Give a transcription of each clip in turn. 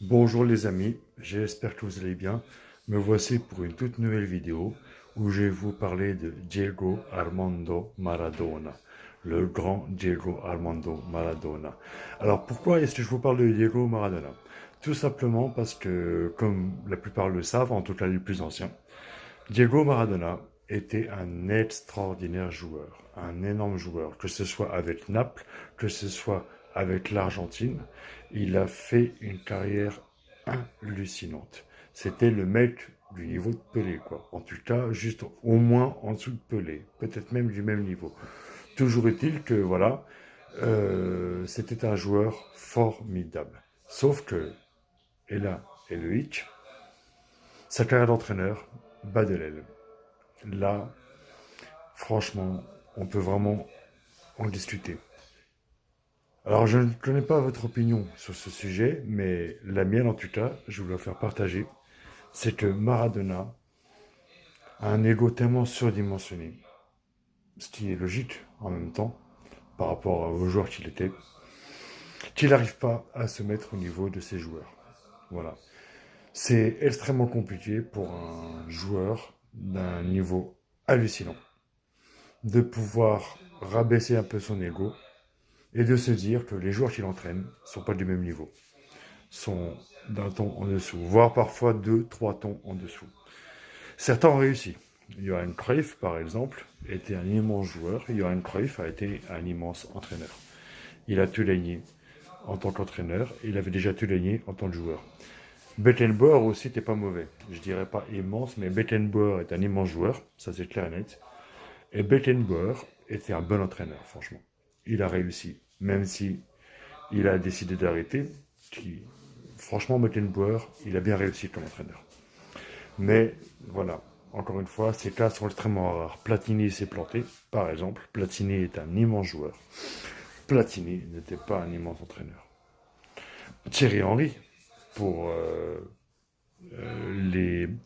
Bonjour les amis, j'espère que vous allez bien. Me voici pour une toute nouvelle vidéo où je vais vous parler de Diego Armando Maradona, le grand Diego Armando Maradona. Alors pourquoi est-ce que je vous parle de Diego Maradona? Tout simplement parce que, comme la plupart le savent, en tout cas les plus anciens, Diego Maradona était un extraordinaire joueur, un énorme joueur, que ce soit avec Naples, que ce soit avec l'Argentine. Il a fait une carrière hallucinante. C'était le mec du niveau de Pelé, quoi. En tout cas, juste au moins en dessous de Pelé, peut-être même du même niveau. Toujours est-il que, voilà, c'était un joueur formidable. Sauf que, et là est le hic, sa carrière d'entraîneur bat de l'aile. Là, franchement, on peut vraiment en discuter. Alors, je ne connais pas votre opinion sur ce sujet, mais la mienne, en tout cas, je voulais la faire partager. C'est que Maradona a un ego tellement surdimensionné, ce qui est logique en même temps, par rapport aux joueurs qu'il était, qu'il n'arrive pas à se mettre au niveau de ses joueurs. Voilà. C'est extrêmement compliqué pour un joueur d'un niveau hallucinant de pouvoir rabaisser un peu son ego et de se dire que les joueurs qu'il entraîne ne sont pas du même niveau, sont d'un ton en dessous, voire parfois deux, trois tons en dessous. Certains ont réussi. Johan Cruyff, par exemple, était un immense joueur. Johan Cruyff a été un immense entraîneur. Il a tout gagné en tant qu'entraîneur. Il avait déjà tout gagné en tant que joueur. Beckenbauer aussi n'était pas mauvais. Je dirais pas immense, mais Beckenbauer est un immense joueur. Ça, c'est clair et net. Et Beckenbauer était un bon entraîneur, franchement. Il a réussi, même si il a décidé d'arrêter. Franchement, Beckenbauer, il a bien réussi comme entraîneur. Mais voilà, encore une fois, ces cas sont extrêmement rares. Platini s'est planté, par exemple. Platini est un immense joueur. Platini n'était pas un immense entraîneur. Thierry Henry, pour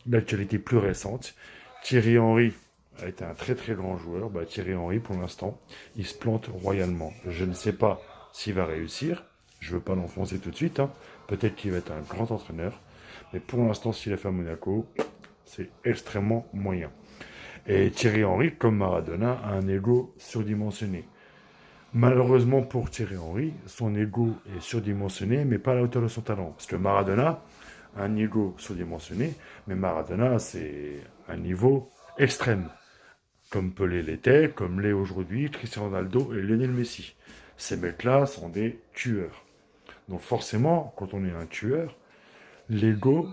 l'actualité plus récente, Thierry Henry a été un très très grand joueur. Thierry Henry, pour l'instant, il se plante royalement. Je ne sais pas s'il va réussir. Je ne veux pas l'enfoncer tout de suite, hein. Peut-être qu'il va être un grand entraîneur. Mais pour l'instant, s'il a fait à Monaco, c'est extrêmement moyen. Et Thierry Henry, comme Maradona, a un ego surdimensionné. Malheureusement pour Thierry Henry, son ego est surdimensionné, mais pas à la hauteur de son talent. Parce que Maradona a un ego surdimensionné, mais Maradona, c'est un niveau extrême. Comme Pelé l'était, comme l'est aujourd'hui Cristiano Ronaldo et Lionel Messi. Ces mecs-là sont des tueurs. Donc forcément, quand on est un tueur, l'ego,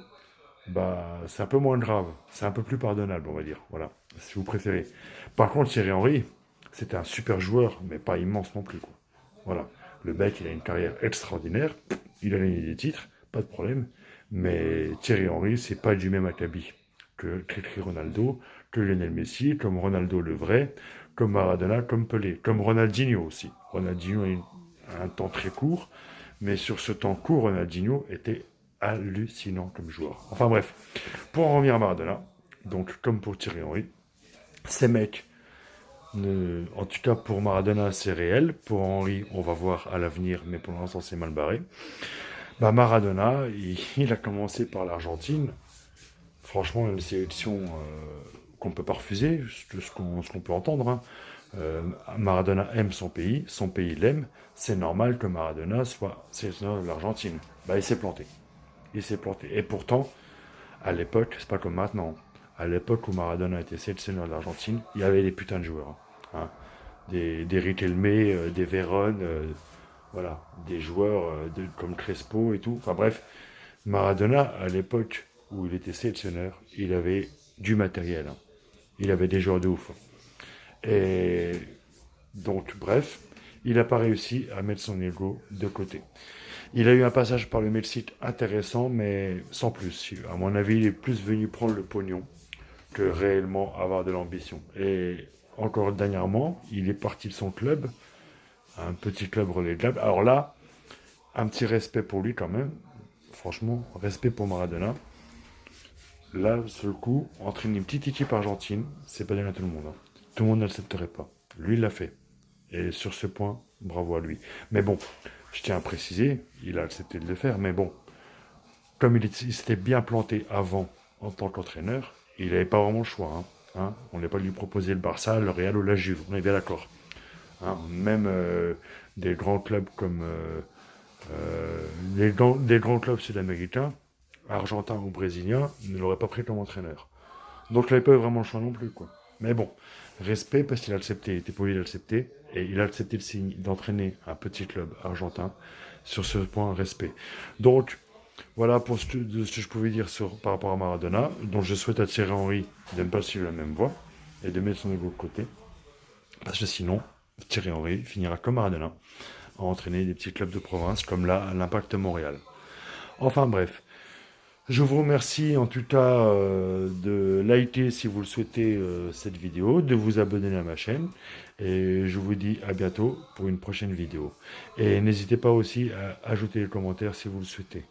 c'est un peu moins grave. C'est un peu plus pardonnable, on va dire. Voilà, si vous préférez. Par contre, Thierry Henry, c'était un super joueur, mais pas immense non plus, quoi. Voilà. Le mec, il a une carrière extraordinaire. Il a gagné des titres, pas de problème. Mais Thierry Henry, c'est pas du même acabit que Cristiano Ronaldo, que Lionel Messi, comme Ronaldo le vrai, comme Maradona, comme Pelé, comme Ronaldinho aussi. Ronaldinho a eu un temps très court, mais sur ce temps court, Ronaldinho était hallucinant comme joueur. Enfin bref, pour en revenir à Maradona, donc comme pour Thierry Henry, ces mecs, en tout cas pour Maradona c'est réel, pour Henry on va voir à l'avenir, mais pour l'instant c'est mal barré. Maradona, il a commencé par l'Argentine, franchement une sélection qu'on ne peut pas refuser, ce qu'on peut entendre, hein. Maradona aime son pays l'aime, c'est normal que Maradona soit sélectionneur de l'Argentine. Il s'est planté. Il s'est planté. Et pourtant, à l'époque, c'est pas comme maintenant. À l'époque où Maradona était sélectionneur de l'Argentine, il y avait des putains de joueurs, hein. Des Riquelme, des Vérone, voilà, des joueurs comme Crespo et tout. Enfin bref, Maradona, à l'époque où il était sélectionneur, il avait du matériel, hein. Il avait des joueurs de ouf. Et donc, bref, il n'a pas réussi à mettre son ego de côté. Il a eu un passage par le Mexique intéressant, mais sans plus. À mon avis, il est plus venu prendre le pognon que réellement avoir de l'ambition. Et encore dernièrement, il est parti de son club, un petit club relégable. Alors là, un petit respect pour lui quand même. Franchement, respect pour Maradona. Là, sur le coup, entraîner une petite équipe argentine, c'est pas donné à tout le monde, hein. Tout le monde n'accepterait pas. Lui, il l'a fait. Et sur ce point, bravo à lui. Mais bon, je tiens à préciser, il a accepté de le faire, mais bon, comme il s'était bien planté avant en tant qu'entraîneur, il n'avait pas vraiment le choix. On n'allait pas lui proposer le Barça, le Real ou la Juve, on est bien d'accord. Même des grands clubs comme des grands clubs sud-américains, argentins ou brésiliens, ne l'auraient pas pris comme entraîneur. Donc il n'avait pas vraiment le choix non plus, quoi. Mais bon, respect parce qu'il a accepté, il était poli d'accepter, et il a accepté le signe d'entraîner un petit club argentin. Sur ce point, respect. Donc, voilà pour ce que je pouvais dire par rapport à Maradona. Donc je souhaite à Thierry Henry de ne pas suivre la même voie et de mettre son ego de côté. Parce que sinon, Thierry Henry finira comme Maradona, à entraîner des petits clubs de province comme là, l'Impact Montréal. Enfin bref, je vous remercie en tout cas de liker si vous le souhaitez cette vidéo, de vous abonner à ma chaîne et je vous dis à bientôt pour une prochaine vidéo. Et n'hésitez pas aussi à ajouter les commentaires si vous le souhaitez.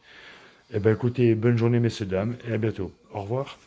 Eh bien écoutez, bonne journée messieurs dames et à bientôt. Au revoir.